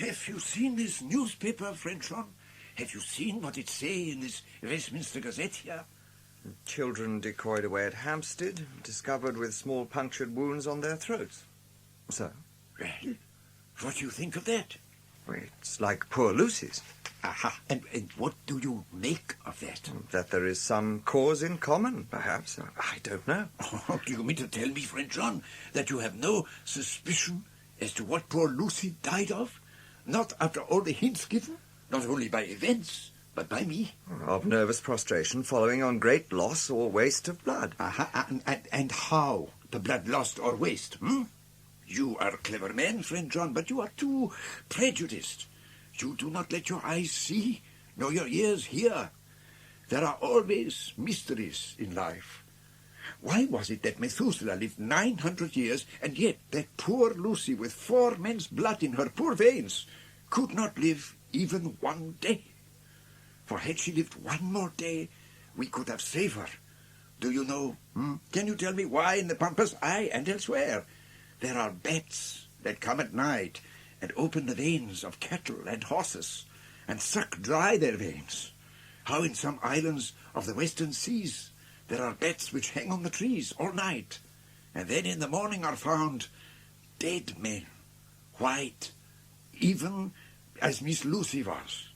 Have you seen this newspaper, friend John? Have you seen what it say in this Westminster Gazette here? Children decoyed away at Hampstead, discovered with small punctured wounds on their throats. So? Well, what do you think of that? Well, it's like poor Lucy's. Aha. And what do you make of that? That there is some cause in common, perhaps. I don't know. Oh, do you mean to tell me, friend John, that you have no suspicion as to what poor Lucy died of? Not after all the hints given? Not only by events, but by me? Of nervous prostration following on great loss or waste of blood. Aha. And how? The blood lost or waste, You are a clever man, friend John, but you are too prejudiced. You do not let your eyes see, nor your ears hear. There are always mysteries in life. Why was it that Methuselah lived 900 years, and yet that poor Lucy, with 4 men's blood in her poor veins, could not live even 1 day? For had she lived 1 more day, we could have saved her. Do you know? Can you tell me why in the Pampas, and elsewhere, there are bats that come at night and open the veins of cattle and horses, and suck dry their veins? How in some islands of the western seas there are bats which hang on the trees all night, and then in the morning are found dead men, white, even as Miss Lucy was.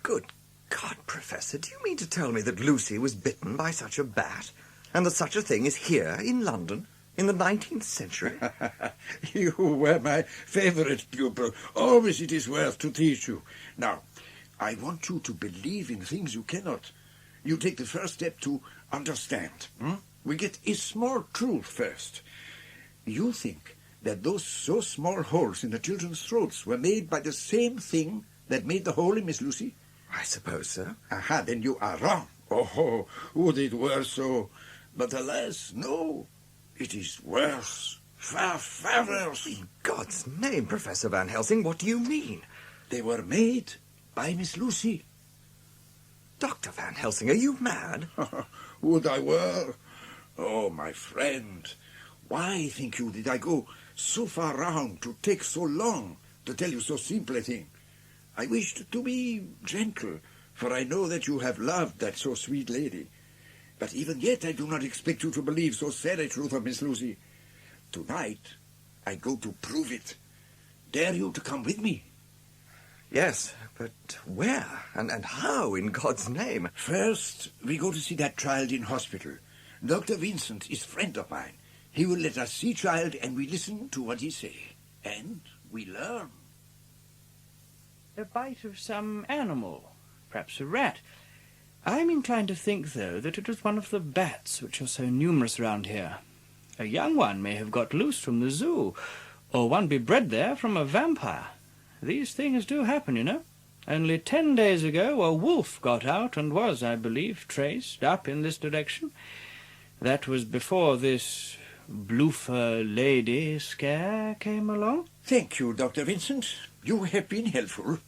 Good God, Professor, do you mean to tell me that Lucy was bitten by such a bat, and that such a thing is here in London? In the 19th century? You were my favorite pupil. Always it is worth to teach you. Now, I want you to believe in things you cannot. You take the first step to understand. We get a small truth first. You think that those so small holes in the children's throats were made by the same thing that made the hole in Miss Lucy? I suppose so. Aha, then you are wrong. Oh, would it were so. But alas, no. It is worse. Far, far worse. In God's name, Professor Van Helsing, what do you mean? They were made by Miss Lucy. Dr. Van Helsing, are you mad? Would I were. Oh, my friend, why, think you, did I go so far round to take so long to tell you so simple a thing? I wished to be gentle, for I know that you have loved that so sweet lady. But even yet I do not expect you to believe so sad a truth of Miss Lucy. Tonight I go to prove it. Dare you to come with me? Yes, but where and how, in God's name? First, we go to see that child in hospital. Dr. Vincent is friend of mine. He will let us see child, and we listen to what he say. And we learn. A bite of some animal, perhaps a rat. I'm inclined to think, though, that it was one of the bats which are so numerous round here. A young one may have got loose from the zoo, or one be bred there from a vampire. These things do happen, you know. Only 10 days ago a wolf got out and was, I believe, traced up in this direction. That was before this bloofer lady scare came along. Thank you, Dr. Vincent. You have been helpful.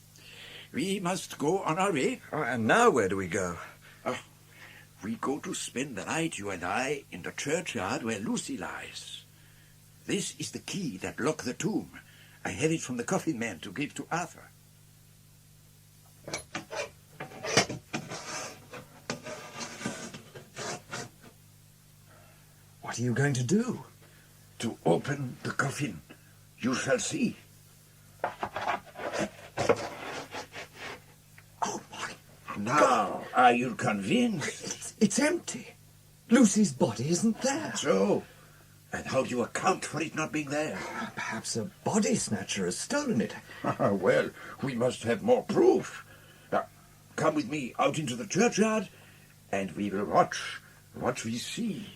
We must go on our way. And now where do we go? We go to spend the night, you and I, in the churchyard where Lucy lies. This is the key that locked the tomb. I have it from the coffin man to give to Arthur. What are you going to do? To open the coffin. You shall see. Oh, my Now, are you convinced? It's empty. Lucy's body isn't there. So, and how do you account for it not being there? Perhaps a body snatcher has stolen it. Well, we must have more proof. Now, come with me out into the churchyard, and we will watch what we see.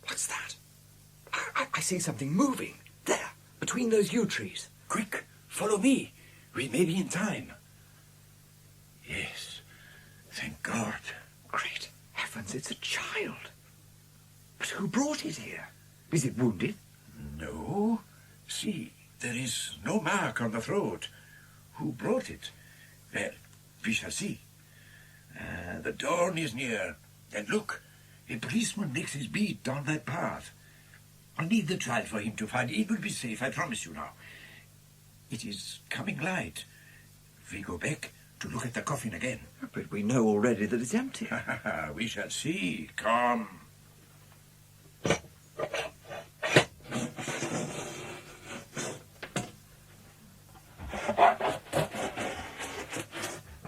What's that? I see something moving. There, between those yew trees. Quick, follow me. We may be in time. Yes, thank God. Great heavens, it's a child. But who brought it here? Is it wounded? No, See, there is no mark on the throat. Who brought it? Well, we shall see. The dawn is near. And look, a policeman makes his beat down that path. I'll leave the child for him to find. It will be safe, I promise you now. It is coming light. We go back to look at the coffin again. But we know already that it's empty. We shall see. Come.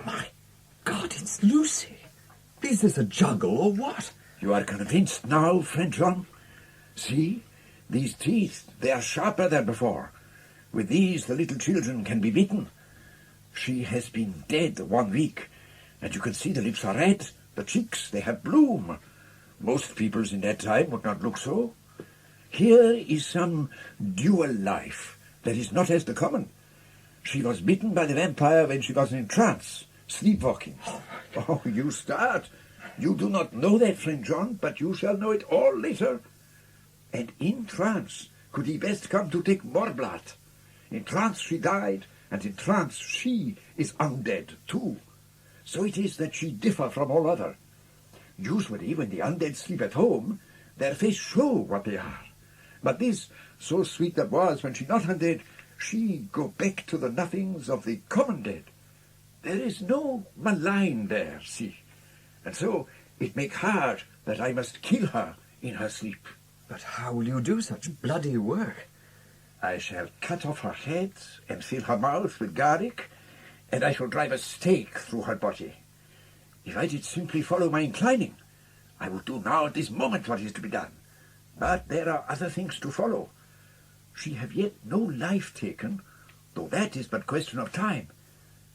My God, it's Lucy. Is this a juggle or what? You are convinced now, friend John? See, these teeth, they are sharper than before. With these, the little children can be bitten. She has been dead 1 week, and you can see the lips are red, the cheeks, they have bloom. Most peoples in that time would not look so. Here is some dual life that is not as the common. She was bitten by the vampire when she was in trance, sleepwalking. Oh, you start. You do not know that, friend John, but you shall know it all later. And in trance could he best come to take more blood. In trance she died, and in trance she is undead too. So it is that she differ from all other. Usually when the undead sleep at home, their face show what they are. But this, so sweet that was when she not undead, she go back to the nothings of the common dead. There is no malign there, see. And so it make hard that I must kill her in her sleep. But how will you do such bloody work? I shall cut off her head and fill her mouth with garlic, and I shall drive a stake through her body. If I did simply follow my inclining, I would do now at this moment what is to be done. But there are other things to follow. She have yet no life taken, though that is but question of time.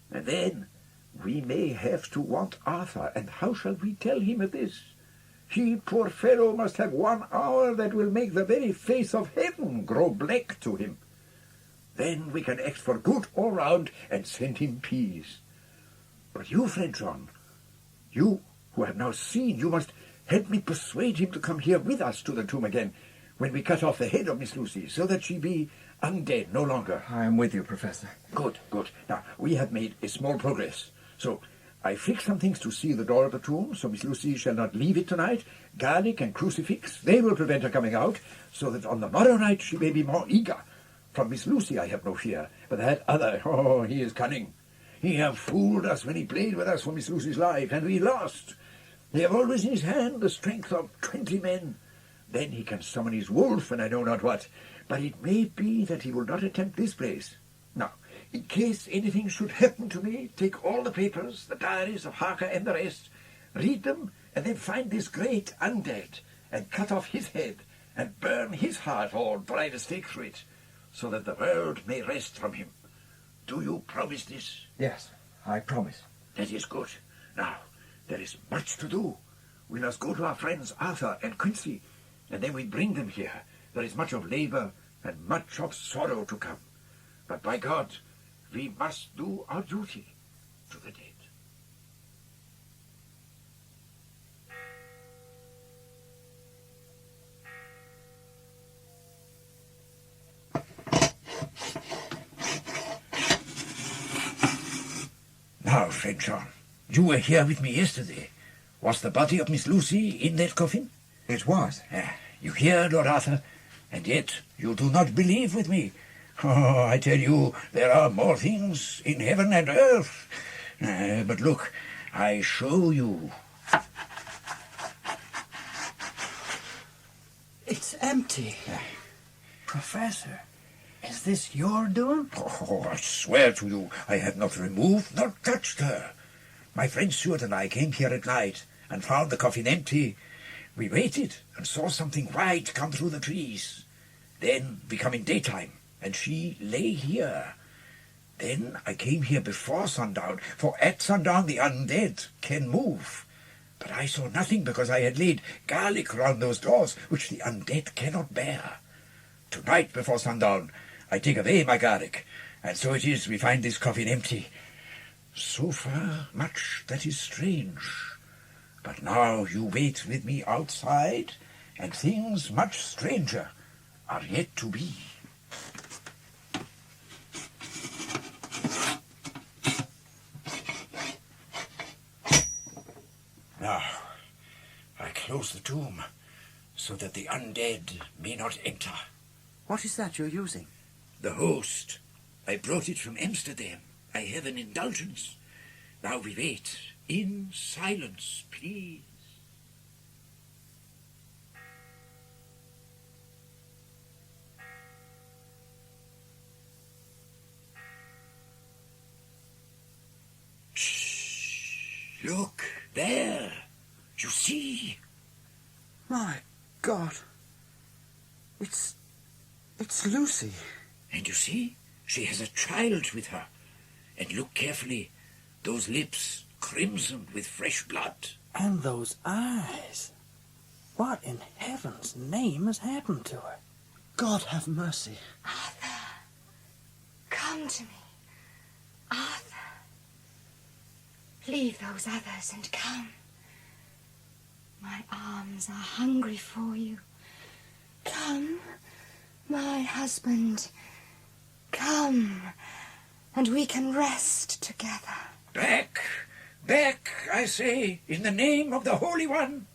And then we may have to want Arthur, and how shall we tell him of this? He, poor fellow, must have 1 hour that will make the very face of heaven grow black to him. Then we can act for good all round and send him peace. But you, friend John, you who have now seen, you must help me persuade him to come here with us to the tomb again when we cut off the head of Miss Lucy, so that she be undead no longer. I am with you, Professor. Good, good. Now, we have made a small progress. So I fix some things to seal the door of the tomb, so Miss Lucy shall not leave it tonight. Garlic and crucifix, they will prevent her coming out, so that on the morrow night she may be more eager. From Miss Lucy I have no fear, but that other, oh, he is cunning. He have fooled us when he played with us for Miss Lucy's life, and we lost. He have always in his hand the strength of 20 men. Then he can summon his wolf, and I know not what. But it may be that he will not attempt this place. Now, in case anything should happen to me, take all the papers, the diaries of Harker and the rest, read them, and then find this great undead, and cut off his head, and burn his heart or drive a stake through it, so that the world may rest from him. Do you promise this? Yes, I promise. That is good. Now, there is much to do. We must go to our friends Arthur and Quincy, and then we bring them here. There is much of labor and much of sorrow to come. But by God, we must do our duty to the dead. Now, friend John, you were here with me yesterday. Was the body of Miss Lucy in that coffin? It was. You hear, Lord Arthur, and yet you do not believe with me. Oh, I tell you, there are more things in heaven and earth. But look, I show you. It's empty. Professor, is this your doing? Oh, I swear to you, I have not removed nor touched her. My friend Stuart and I came here at night and found the coffin empty. We waited and saw something white come through the trees. Then, becoming daytime, and she lay here. Then I came here before sundown, for at sundown the undead can move. But I saw nothing because I had laid garlic round those doors, which the undead cannot bear. Tonight before sundown I take away my garlic, and so it is we find this coffin empty. So far, much that is strange. But now you wait with me outside, and things much stranger are yet to be. Now, I close the tomb so that the undead may not enter. What is that you're using? The host. I brought it from Amsterdam. I have an indulgence. Now we wait. In silence, please. Shh. Look, there. You see? My God. It's Lucy. And you see, she has a child with her. And look carefully. Those lips crimsoned with fresh blood. And those eyes. What in heaven's name has happened to her? God have mercy. Arthur, come to me. Arthur, leave those others and come. My arms are hungry for you. Come, my husband. Come, and we can rest together. Back! Back, I say, in the name of the Holy One.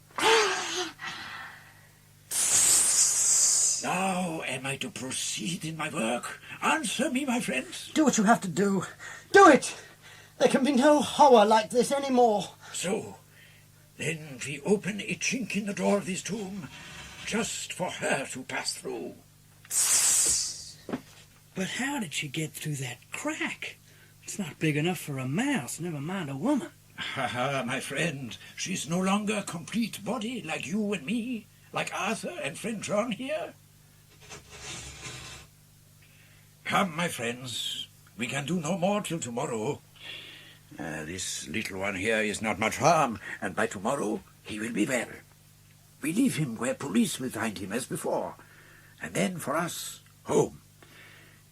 Now am I to proceed in my work? Answer me, my friends. Do what you have to do. Do it! There can be no horror like this anymore. So, then we open a chink in the door of this tomb, just for her to pass through. But how did she get through that crack? It's not big enough for a mouse, never mind a woman. Ha ha, my friend, she's no longer a complete body like you and me, like Arthur and friend John here. Come, my friends, we can do no more till tomorrow. This little one here is not much harm, and by tomorrow he will be well. We leave him where police will find him as before, and then for us, home.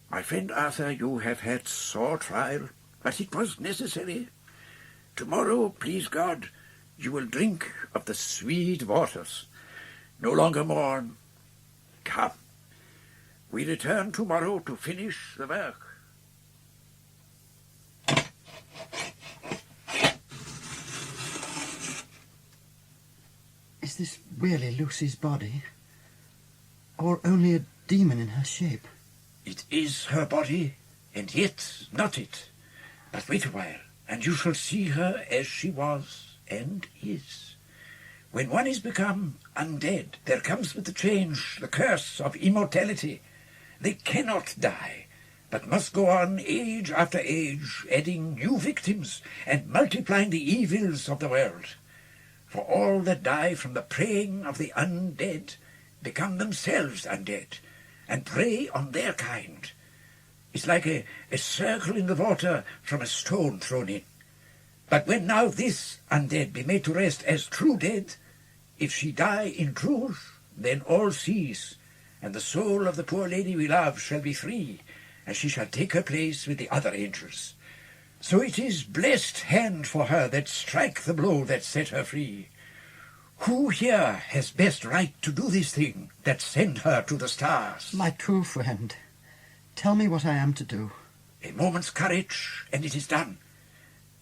My friend Arthur, you have had sore trial, but it was necessary. Tomorrow, please God, you will drink of the sweet waters. No longer mourn. Come. We return tomorrow to finish the work. Is this really Lucy's body? Or only a demon in her shape? It is her body, and yet not it. But wait a while, and you shall see her as she was and is. When one is become undead, there comes with the change the curse of immortality. They cannot die, but must go on age after age, adding new victims and multiplying the evils of the world. For all that die from the preying of the undead become themselves undead, and prey on their kind. It's like a circle in the water from a stone thrown in. But when now this undead be made to rest as true dead, if she die in truth, then all cease, and the soul of the poor lady we love shall be free, and she shall take her place with the other angels. So it is blessed hand for her that strike the blow that set her free. Who here has best right to do this thing that send her to the stars? My true friend, tell me what I am to do. A moment's courage, and it is done.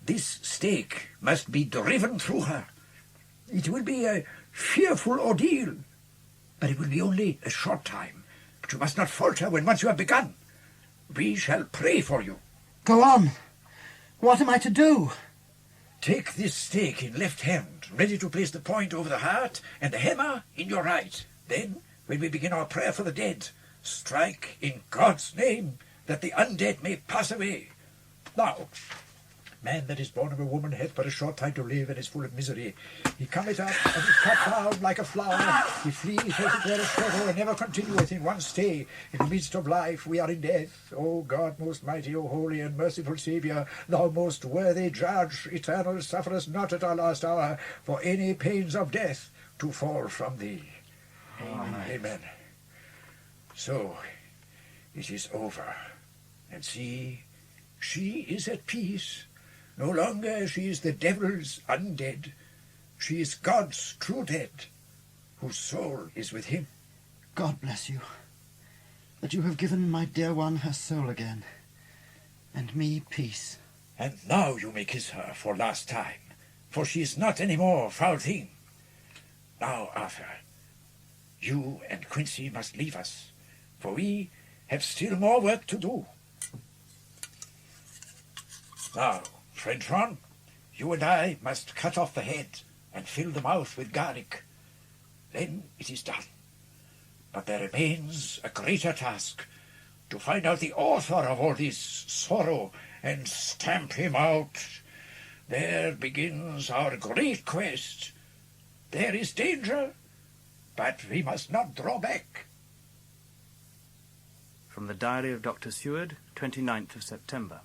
This stake must be driven through her. It will be a fearful ordeal, but it will be only a short time. But you must not falter when once you have begun. We shall pray for you. Go on. What am I to do? Take this stake in left hand, ready to place the point over the heart, and the hammer in your right. Then, when we begin our prayer for the dead, strike in God's name, that the undead may pass away. Now, man that is born of a woman hath but a short time to live, and is full of misery. He cometh up, and is cut down like a flower. He flees as it were a shadow, and never continueth in one stay. In the midst of life we are in death. O God most mighty, O holy and merciful Saviour, thou most worthy judge, eternal, sufferest not at our last hour for any pains of death to fall from thee. Amen. Amen. So, it is over. And see, she is at peace. No longer she is the devil's undead. She is God's true dead, whose soul is with him. God bless you, that you have given my dear one her soul again, and me peace. And now you may kiss her for last time, for she is not any more foul thing. Now, Arthur, you and Quincy must leave us, for we have still more work to do. Now, friend John, you and I must cut off the head and fill the mouth with garlic. Then it is done. But there remains a greater task, to find out the author of all this sorrow and stamp him out. There begins our great quest. There is danger, but we must not draw back. From the Diary of Dr. Seward, 29th of September.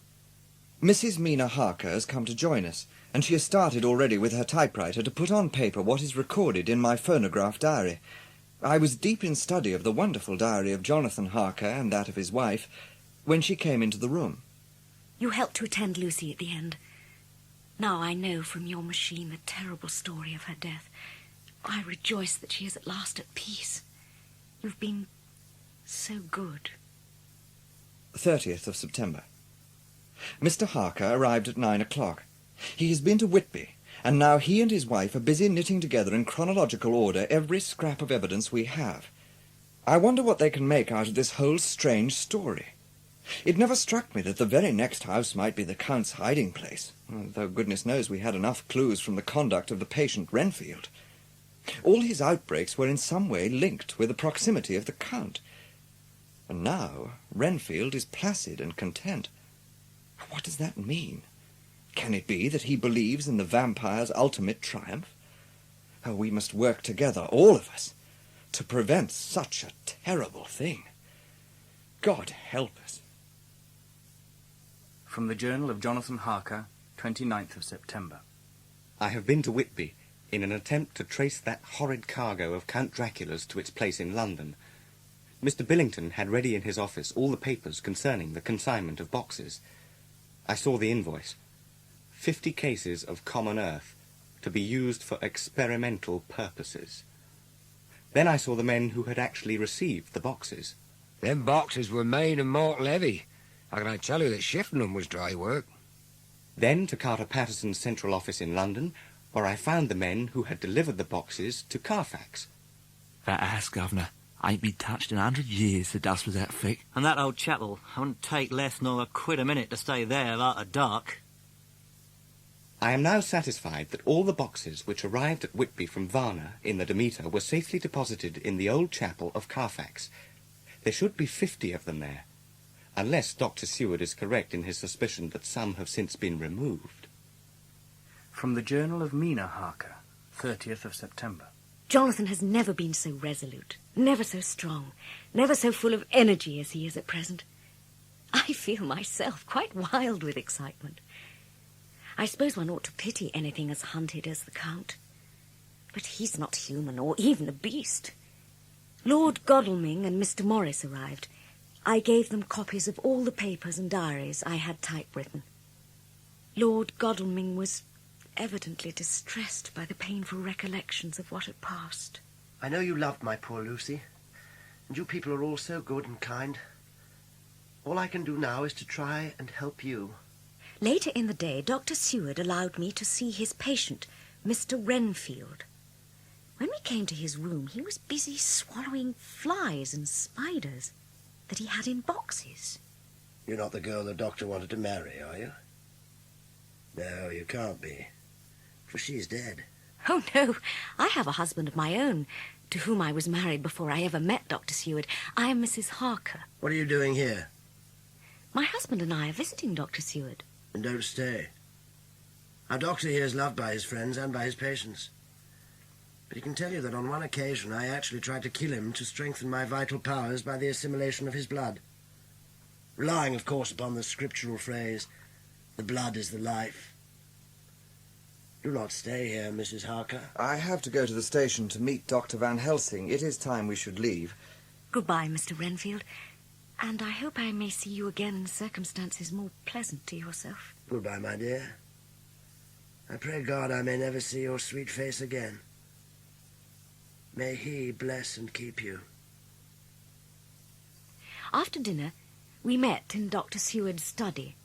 Mrs. Mina Harker has come to join us, and she has started already with her typewriter to put on paper what is recorded in my phonograph diary. I was deep in study of the wonderful diary of Jonathan Harker and that of his wife when she came into the room. You helped to attend Lucy at the end. Now I know from your machine the terrible story of her death. I rejoice that she is at last at peace. You've been so good. 30th of September. Mr. Harker arrived at 9 o'clock. He has been to Whitby, and now he and his wife are busy knitting together in chronological order every scrap of evidence we have. I wonder what they can make out of this whole strange story. It never struck me that the very next house might be the Count's hiding place, though goodness knows we had enough clues from the conduct of the patient Renfield. All his outbreaks were in some way linked with the proximity of the Count. And now Renfield is placid and content. What does that mean? Can it be that he believes in the vampire's ultimate triumph? Oh, we must work together, all of us, to prevent such a terrible thing. God help us. From the Journal of Jonathan Harker, 29th of September. I have been to Whitby in an attempt to trace that horrid cargo of Count Dracula's to its place in London. Mr. Billington had ready in his office all the papers concerning the consignment of boxes. I saw the invoice. 50 cases of common earth, to be used for experimental purposes. Then I saw the men who had actually received the boxes. Them boxes were main and mortal heavy. How can I tell you that shifting them was dry work? Then to Carter Patterson's central office in London, where I found the men who had delivered the boxes to Carfax. That ass, Governor, ain't been touched in 100 years, the dust was that thick. And that old chapel, I wouldn't take less nor a quid a minute to stay there after dark. I am now satisfied that all the boxes which arrived at Whitby from Varna in the Demeter were safely deposited in the old chapel of Carfax. There should be 50 of them there, unless Dr. Seward is correct in his suspicion that some have since been removed. From the Journal of Mina Harker, 30th of September. Jonathan has never been so resolute, never so strong, never so full of energy as he is at present. I feel myself quite wild with excitement. I suppose one ought to pity anything as hunted as the Count. But he's not human or even a beast. Lord Godalming and Mr. Morris arrived. I gave them copies of all the papers and diaries I had typewritten. Lord Godalming was evidently distressed by the painful recollections of what had passed. I know you loved my poor Lucy, and you people are all so good and kind. All I can do now is to try and help you. Later in the day, Dr. Seward allowed me to see his patient, Mr. Renfield. When we came to his room, he was busy swallowing flies and spiders that he had in boxes. You're not the girl the doctor wanted to marry, are you? No, you can't be, for she's dead. Oh, no, I have a husband of my own, to whom I was married before I ever met Dr. Seward. I am Mrs. Harker. What are you doing here? My husband and I are visiting Dr. Seward. And don't stay. Our doctor here is loved by his friends and by his patients. But he can tell you that on one occasion I actually tried to kill him to strengthen my vital powers by the assimilation of his blood. Relying, of course, upon the scriptural phrase, "The blood is the life." Do not stay here, Mrs. Harker. I have to go to the station to meet Dr. Van Helsing. It is time we should leave. Goodbye, Mr. Renfield. And I hope I may see you again in circumstances more pleasant to yourself. Goodbye, my dear. I pray God I may never see your sweet face again. May he bless and keep you. After dinner, we met in Dr. Seward's study.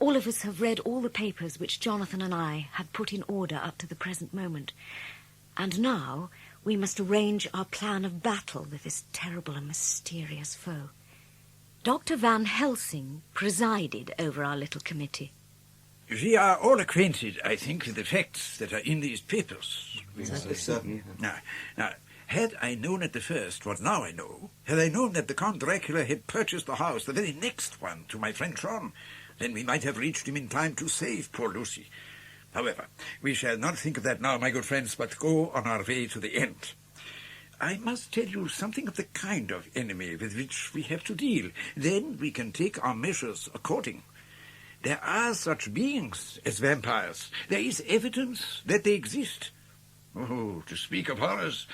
All of us have read all the papers which Jonathan and I had put in order up to the present moment. And now we must arrange our plan of battle with this terrible and mysterious foe. Dr. Van Helsing presided over our little committee. We are all acquainted, I think, with the facts that are in these papers. Certainly. Now, had I known at the first what now I know, had I known that the Count Dracula had purchased the house, the very next one to my friend John, then we might have reached him in time to save poor Lucy. However, we shall not think of that now, my good friends, but go on our way to the end. I must tell you something of the kind of enemy with which we have to deal. Then we can take our measures according. There are such beings as vampires. There is evidence that they exist. Oh, to speak of horrors,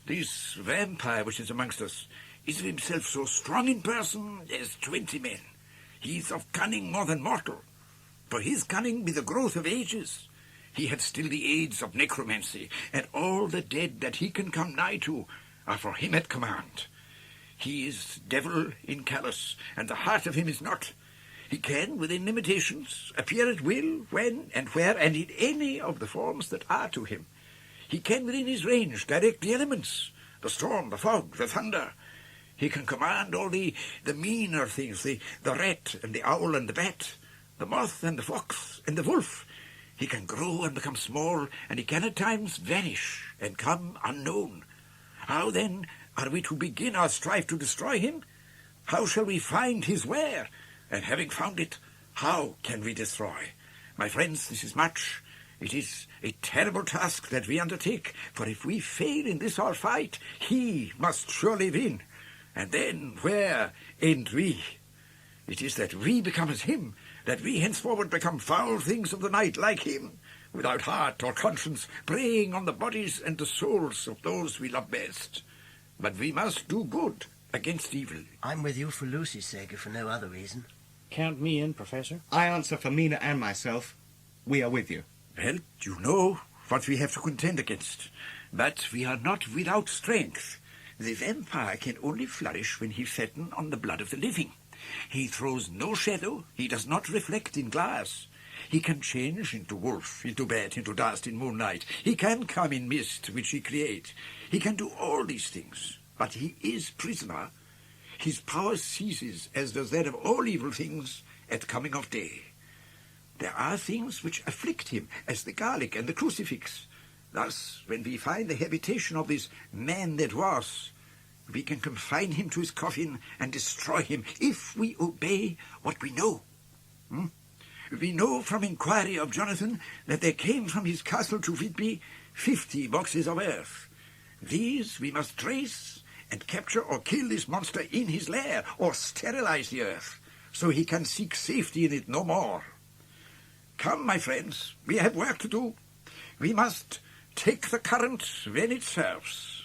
this vampire which is amongst us is of himself so strong in person as 20 men. He is of cunning more than mortal. For his cunning be the growth of ages. He hath still the aids of necromancy, and all the dead that he can come nigh to are for him at command. He is devil in callous, and the heart of him is not. He can, within limitations, appear at will, when and where, and in any of the forms that are to him. He can, within his range, direct the elements, the storm, the fog, the thunder. He can command all the meaner things, the rat and the owl and the bat, the moth and the fox and the wolf. He can grow and become small, and he can at times vanish and come unknown. How, then, are we to begin our strife to destroy him? How shall we find his lair? And having found it, how can we destroy? My friends, this is much. It is a terrible task that we undertake, for if we fail in this our fight, he must surely win. And then where end we? It is that we become as him, that we henceforward become foul things of the night like him, without heart or conscience, preying on the bodies and the souls of those we love best. But we must do good against evil. I'm with you for Lucy's sake, if for no other reason. Count me in, Professor. I answer for Mina and myself. We are with you. Well, you know what we have to contend against. But we are not without strength. The vampire can only flourish when he's fed on the blood of the living. He throws no shadow. He does not reflect in glass. He can change into wolf, into bat, into dust in moonlight. He can come in mist, which he creates. He can do all these things. But he is prisoner. His power ceases, as does that of all evil things, at coming of day. There are things which afflict him, as the garlic and the crucifix. Thus, when we find the habitation of this man that was, we can confine him to his coffin and destroy him, if we obey what we know. We know from inquiry of Jonathan that there came from his castle to Whitby 50 boxes of earth. These we must trace and capture or kill this monster in his lair, or sterilize the earth, so he can seek safety in it no more. Come, my friends, we have work to do. We must take the current when it serves.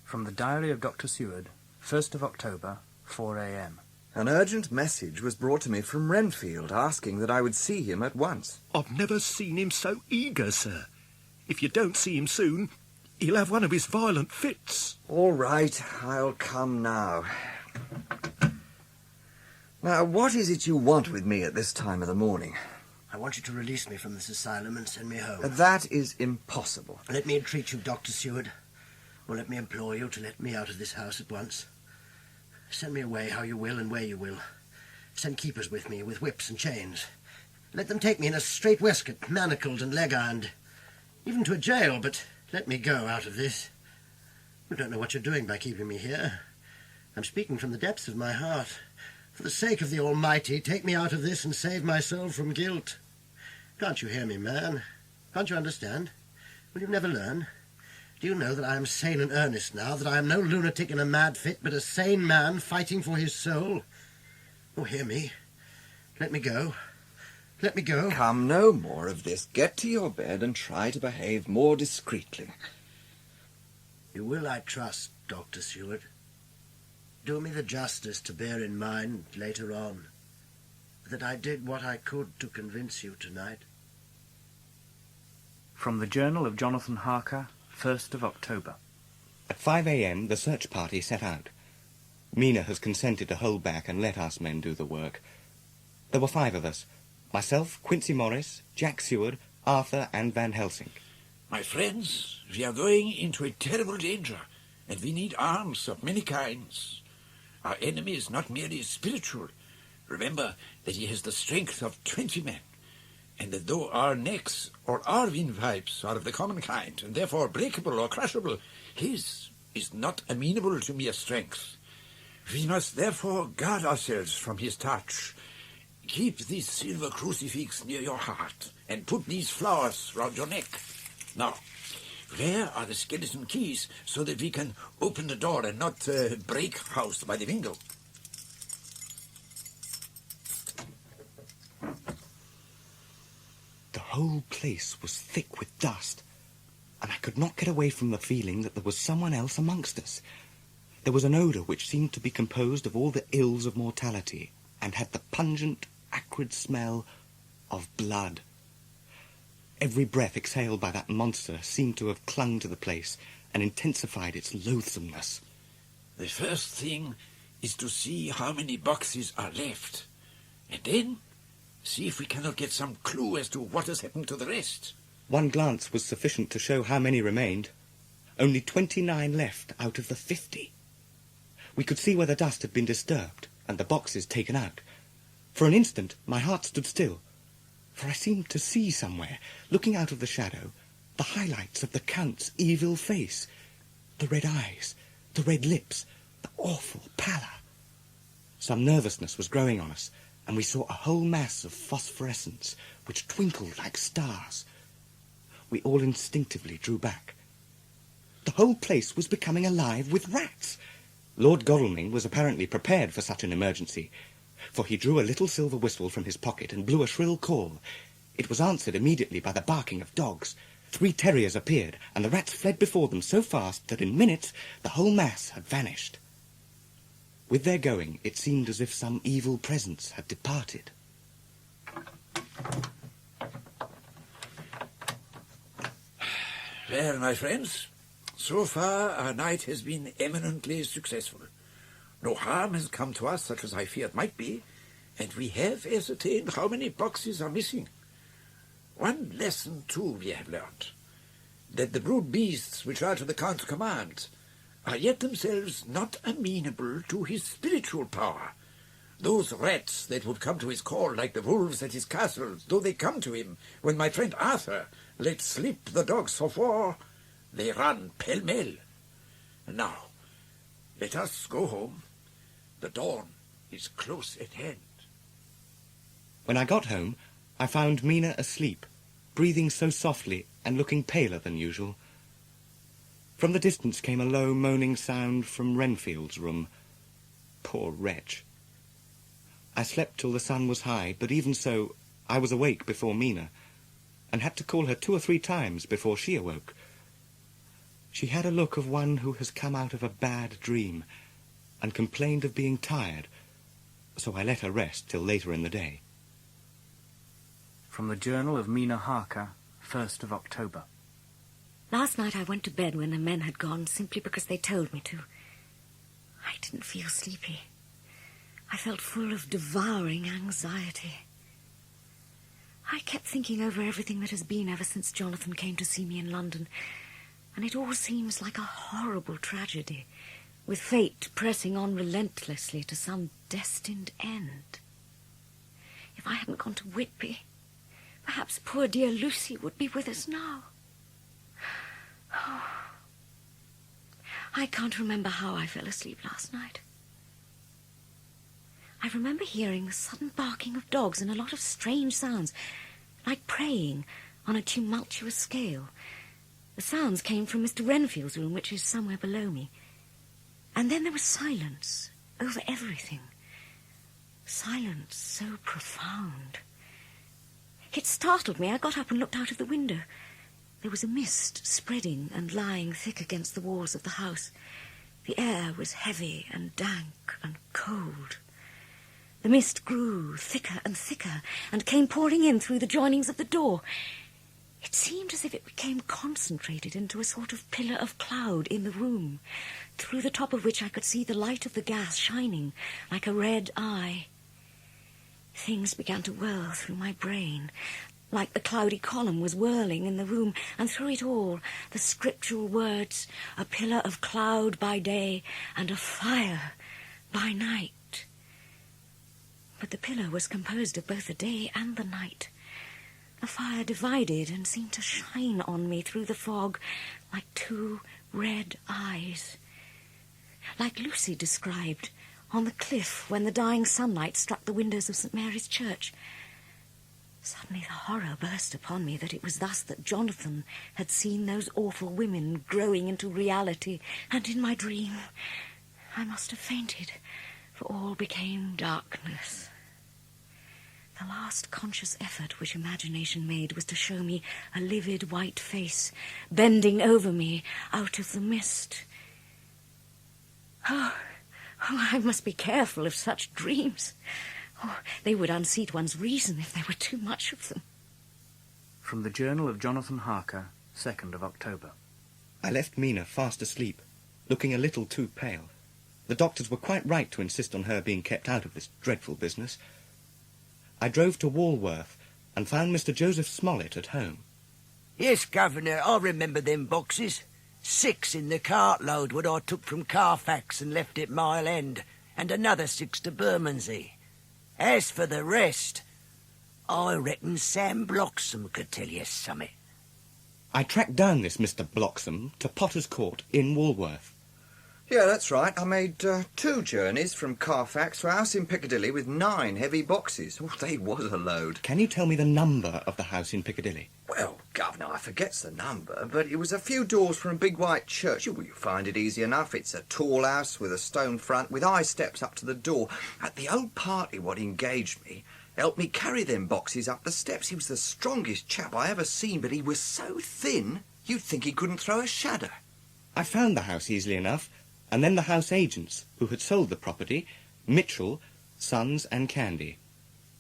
From the Diary of Dr. Seward, 1st of October, 4 a.m. An urgent message was brought to me from Renfield, asking that I would see him at once. I've never seen him so eager, sir. If you don't see him soon, he'll have one of his violent fits. All right, I'll come now. Now, what is it you want with me at this time of the morning? I want you to release me from this asylum and send me home. That is impossible. Let me entreat you, Dr. Seward, or let me implore you to let me out of this house at once. Send me away how you will and where you will. Send keepers with me, with whips and chains. Let them take me in a straight waistcoat, manacled and leg-ironed, even to a jail, but let me go out of this. You don't know what you're doing by keeping me here. I'm speaking from the depths of my heart. For the sake of the Almighty, take me out of this and save my soul from guilt. Can't you hear me, man? Can't you understand? Will you never learn? Do you know that I am sane and earnest now, that I am no lunatic in a mad fit, but a sane man fighting for his soul? Oh, hear me. Let me go. Let me go. Come, no more of this. Get to your bed and try to behave more discreetly. You will, I trust, Dr. Seward. Do me the justice to bear in mind later on that I did what I could to convince you tonight. From the Journal of Jonathan Harker, 1st of October. At 5 a.m. the search party set out. Mina has consented to hold back and let us men do the work. There were 5 of us. Myself, Quincy Morris, Jack Seward, Arthur and Van Helsing. My friends, we are going into a terrible danger, and we need arms of many kinds. Our enemy is not merely spiritual. Remember that he has the strength of 20 men, and that though our necks or our windpipes are of the common kind, and therefore breakable or crushable, his is not amenable to mere strength. We must therefore guard ourselves from his touch. Keep this silver crucifix near your heart, and put these flowers round your neck. Now, where are the skeleton keys, so that we can open the door and not break house by the window? The whole place was thick with dust, and I could not get away from the feeling that there was someone else amongst us. There was an odour which seemed to be composed of all the ills of mortality, and had the pungent, acrid smell of blood. Every breath exhaled by that monster seemed to have clung to the place and intensified its loathsomeness. The first thing is to see how many boxes are left, and then see if we cannot get some clue as to what has happened to the rest. One glance was sufficient to show how many remained. Only 29 left out of the 50. We could see where the dust had been disturbed and the boxes taken out. For an instant my heart stood still, for I seemed to see somewhere, looking out of the shadow, the highlights of the Count's evil face, the red eyes, the red lips, the awful pallor. Some nervousness was growing on us, and we saw a whole mass of phosphorescence which twinkled like stars. We all instinctively drew back. The whole place was becoming alive with rats. Lord Godalming was apparently prepared for such an emergency, for he drew a little silver whistle from his pocket and blew a shrill call. It was answered immediately by the barking of dogs. 3 terriers appeared, and the rats fled before them so fast that in minutes the whole mass had vanished. With their going, it seemed as if some evil presence had departed. Well, my friends, so far our night has been eminently successful. No harm has come to us such as I feared might be, and we have ascertained how many boxes are missing. One lesson, too, we have learnt, that the brute beasts which are to the Count's command are yet themselves not amenable to his spiritual power. Those rats that would come to his call like the wolves at his castle, though they come to him when my friend Arthur let slip the dogs of war, they run pell-mell. Now, let us go home. The dawn is close at hand. When I got home, I found Mina asleep, breathing so softly and looking paler than usual. From the distance came a low moaning sound from Renfield's room. Poor wretch. I slept till the sun was high, but even so, I was awake before Mina, and had to call her 2 or 3 times before she awoke. She had a look of one who has come out of a bad dream, and complained of being tired, so I let her rest till later in the day. From the Journal of Mina Harker, 1st of October. Last night I went to bed when the men had gone simply because they told me to. I didn't feel sleepy. I felt full of devouring anxiety. I kept thinking over everything that has been ever since Jonathan came to see me in London, and it all seems like a horrible tragedy, with fate pressing on relentlessly to some destined end. If I hadn't gone to Whitby, perhaps poor dear Lucy would be with us now. Oh. I can't remember how I fell asleep last night. I remember hearing a sudden barking of dogs and a lot of strange sounds, like praying on a tumultuous scale. The sounds came from Mr. Renfield's room, which is somewhere below me. And then there was silence over everything. Silence so profound. It startled me. I got up and looked out of the window. There was a mist spreading and lying thick against the walls of the house. The air was heavy and dank and cold. The mist grew thicker and thicker and came pouring in through the joinings of the door. It seemed as if it became concentrated into a sort of pillar of cloud in the room, through the top of which I could see the light of the gas shining like a red eye. Things began to whirl through my brain, like the cloudy column was whirling in the room, and through it all the scriptural words, a pillar of cloud by day and a fire by night. But the pillar was composed of both the day and the night. The fire divided and seemed to shine on me through the fog like two red eyes, like Lucy described on the cliff when the dying sunlight struck the windows of St. Mary's Church. Suddenly the horror burst upon me that it was thus that Jonathan had seen those awful women growing into reality, and in my dream I must have fainted, for all became darkness. The last conscious effort which imagination made was to show me a livid white face bending over me out of the mist. Oh, I must be careful of such dreams. Oh, they would unseat one's reason if there were too much of them. From the Journal of Jonathan Harker, 2nd of October. I left Mina fast asleep, looking a little too pale. The doctors were quite right to insist on her being kept out of this dreadful business. I drove to Walworth and found Mr. Joseph Smollett at home. Yes, Governor, I remember them boxes. 6 in the cartload what I took from Carfax and left at Mile End, and another 6 to Bermondsey. As for the rest, I reckon Sam Bloxham could tell you something. I tracked down this Mr. Bloxham to Potter's Court in Walworth. Yeah, that's right. I made 2 journeys from Carfax to a house in Piccadilly with 9 heavy boxes. Oh, they was a load. Can you tell me the number of the house in Piccadilly? Well, Governor, I forgets the number, but it was a few doors from a big white church. You'll find it easy enough. It's a tall house with a stone front with high steps up to the door. At the old party what engaged me helped me carry them boxes up the steps. He was the strongest chap I ever seen, but he was so thin you'd think he couldn't throw a shadow. I found the house easily enough, and then the house agents who had sold the property, Mitchell, Sons and Candy.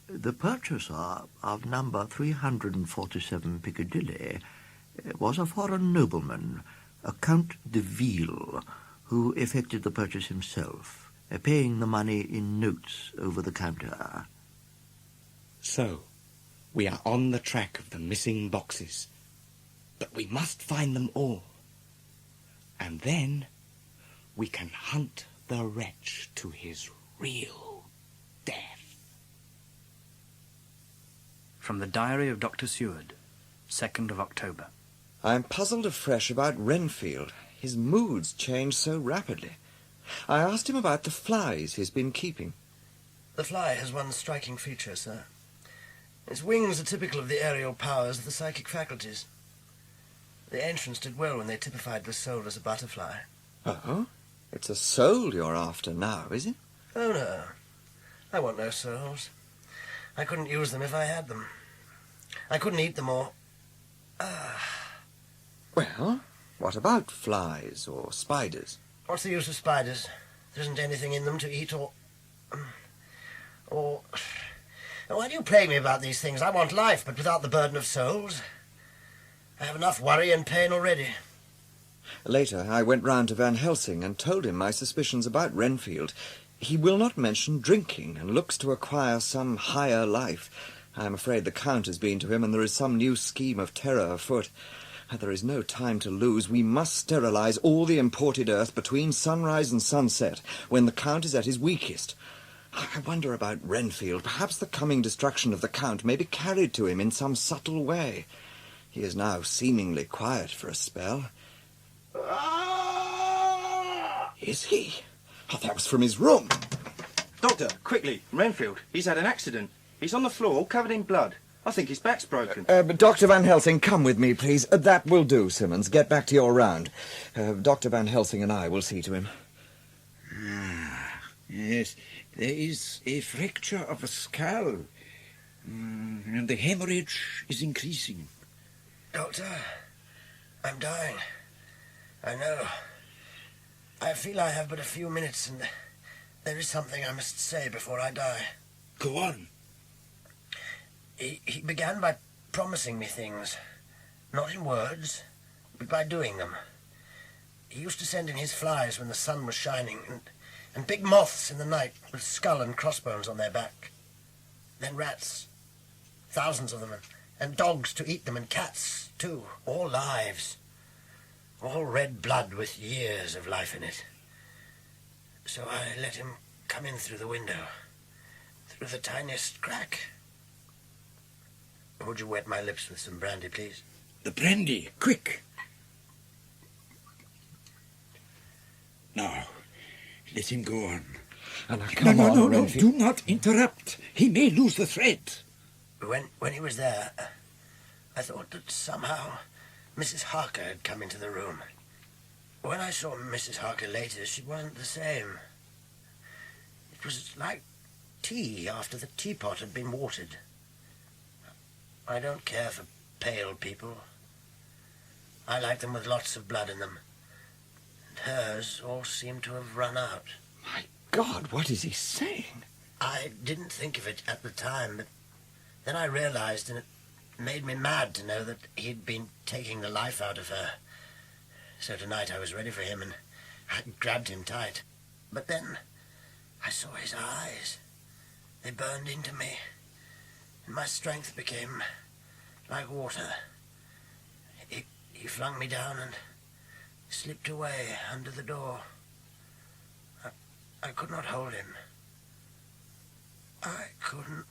The purchaser of number 347 Piccadilly was a foreign nobleman, a Count de Ville, who effected the purchase himself, paying the money in notes over the counter. So, we are on the track of the missing boxes. But we must find them all. And then we can hunt the wretch to his real death. From the Diary of Dr. Seward, 2nd of October. I am puzzled afresh about Renfield. His moods change so rapidly. I asked him about the flies he's been keeping. The fly has one striking feature, sir. Its wings are typical of the aerial powers of the psychic faculties. The ancients did well when they typified the soul as a butterfly. Oh? It's a soul you're after now, is it? Oh, no. I want no souls. I couldn't use them if I had them. I couldn't eat them or... Well, what about flies or spiders? What's the use of spiders? There isn't anything in them to eat or... Why do you plague me about these things? I want life, but without the burden of souls. I have enough worry and pain already. Later, I went round to Van Helsing and told him my suspicions about Renfield. He will not mention drinking and looks to acquire some higher life. I am afraid the Count has been to him and there is some new scheme of terror afoot. There is no time to lose. We must sterilize all the imported earth between sunrise and sunset, when the Count is at his weakest. I wonder about Renfield. Perhaps the coming destruction of the Count may be carried to him in some subtle way. He is now seemingly quiet for a spell. Is he? Oh, that was from his room. Doctor, quickly, Renfield. He's had an accident. He's on the floor, all covered in blood. I think his back's broken. Dr. Van Helsing, come with me, please. That will do, Simmons. Get back to your round. Dr. Van Helsing and I will see to him. Yes, there is a fracture of the skull, and the hemorrhage is increasing. Doctor, I'm dying. I know. I feel I have but a few minutes, and there is something I must say before I die. Go on. He began by promising me things, not in words, but by doing them. He used to send in his flies when the sun was shining, and big moths in the night with skull and crossbones on their back. Then rats. Thousands of them. And dogs to eat them, and cats, too. All lives. All red blood with years of life in it. So I let him come in through the window. Through the tiniest crack. Would you wet my lips with some brandy, please? The brandy, quick. Now, let him go on. No, do not interrupt. He may lose the thread. When he was there, I thought that somehow Mrs. Harker had come into the room. When I saw Mrs. Harker later, she wasn't the same. It was like tea after the teapot had been watered. I don't care for pale people. I like them with lots of blood in them. And hers all seemed to have run out. My God, what is he saying? I didn't think of it at the time, but then I realized, and it made me mad to know that he'd been taking the life out of her. So tonight I was ready for him, and I grabbed him tight. But then I saw his eyes. They burned into me, and my strength became like water. He flung me down and slipped away under the door. I could not hold him. I couldn't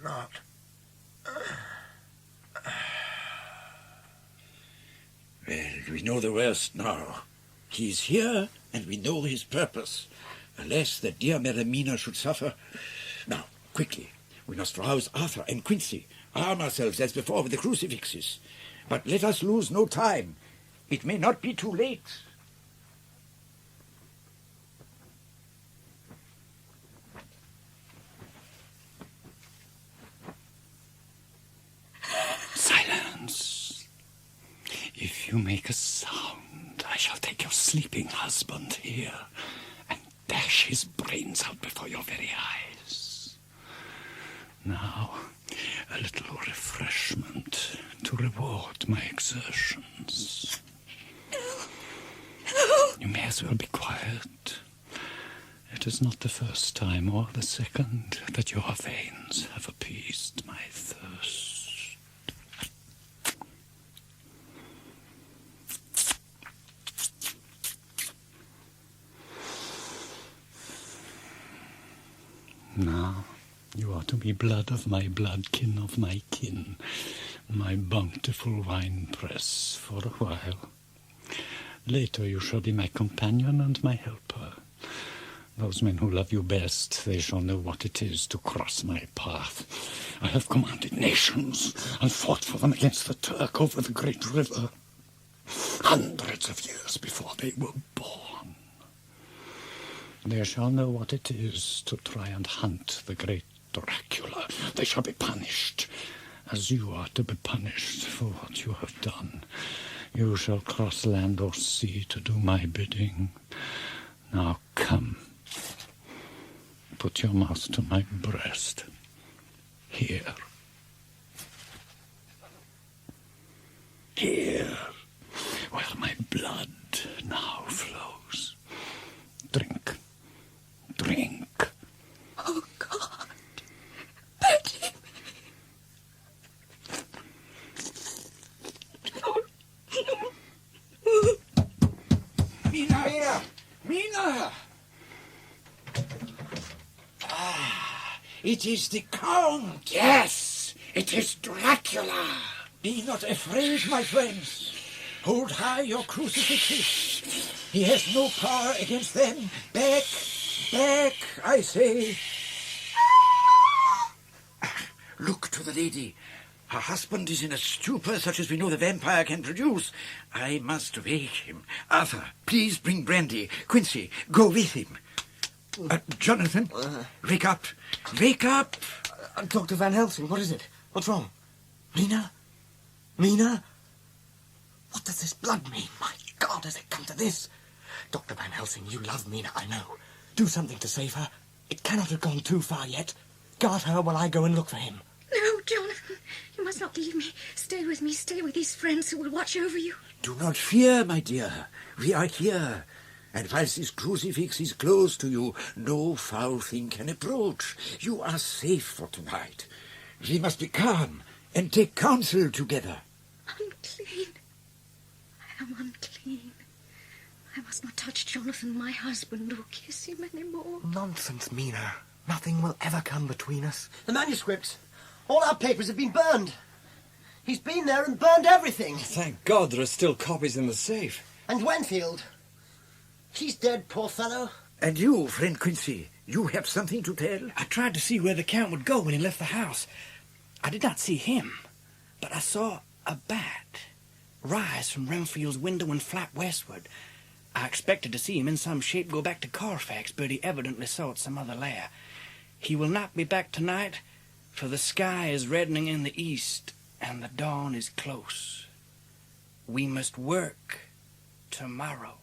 not. Well, we know the worst now. He's here, and we know his purpose. Alas, that dear Mina should suffer. Now, quickly, we must rouse Arthur and Quincy. Arm ourselves as before with the crucifixes. But let us lose no time. It may not be too late. Silence. If you make a sound, I shall take your sleeping husband here and dash his brains out before your very eyes. Now, a little refreshment to reward my exertions. You may as well be quiet. It is not the first time or the second that your veins have appeased my thirst. Now, you are to be blood of my blood, kin of my kin, my bountiful wine press for a while. Later you shall be my companion and my helper. Those men who love you best, they shall know what it is to cross my path. I have commanded nations and fought for them against the Turk over the great river, hundreds of years before they were born. They shall know what it is to try and hunt the great Dracula. They shall be punished, as you are to be punished for what you have done. You shall cross land or sea to do my bidding. Now come. Put your mouth to my breast. Here. Here, where my blood now flows. Drink. Drink. Oh, God. Betty. Mina! Mina! It is the Count! Yes, it is Dracula! Be not afraid, my friends. Hold high your crucifixes. He has no power against them. Back, back, I say. Look to the lady. Her husband is in a stupor such as we know the vampire can produce. I must wake him. Arthur, please bring brandy. Quincy, go with him. Jonathan, wake up. Wake up. Dr. Van Helsing, what is it? What's wrong? Mina? Mina? What does this blood mean? My God, has it come to this? Dr. Van Helsing, you love Mina, I know. Do something to save her. It cannot have gone too far yet. Guard her while I go and look for him. No, Jonathan, you must not leave me. Stay with me, stay with these friends who will watch over you. Do not fear, my dear. We are here. And whilst this crucifix is close to you, no foul thing can approach. You are safe for tonight. We must be calm and take counsel together. Unclean. I am unclean. I must not touch Jonathan, my husband, or kiss him any more. Nonsense, Mina. Nothing will ever come between us. The manuscripts. All our papers have been burned. He's been there and burned everything. Thank God there are still copies in the safe. And Renfield. He's dead, poor fellow. And you, friend Quincy, you have something to tell? I tried to see where the Count would go when he left the house. I did not see him, but I saw a bat rise from Renfield's window and flap westward. I expected to see him in some shape go back to Carfax, but he evidently sought some other lair. He will not be back tonight, for the sky is reddening in the east, and the dawn is close. We must work tomorrow.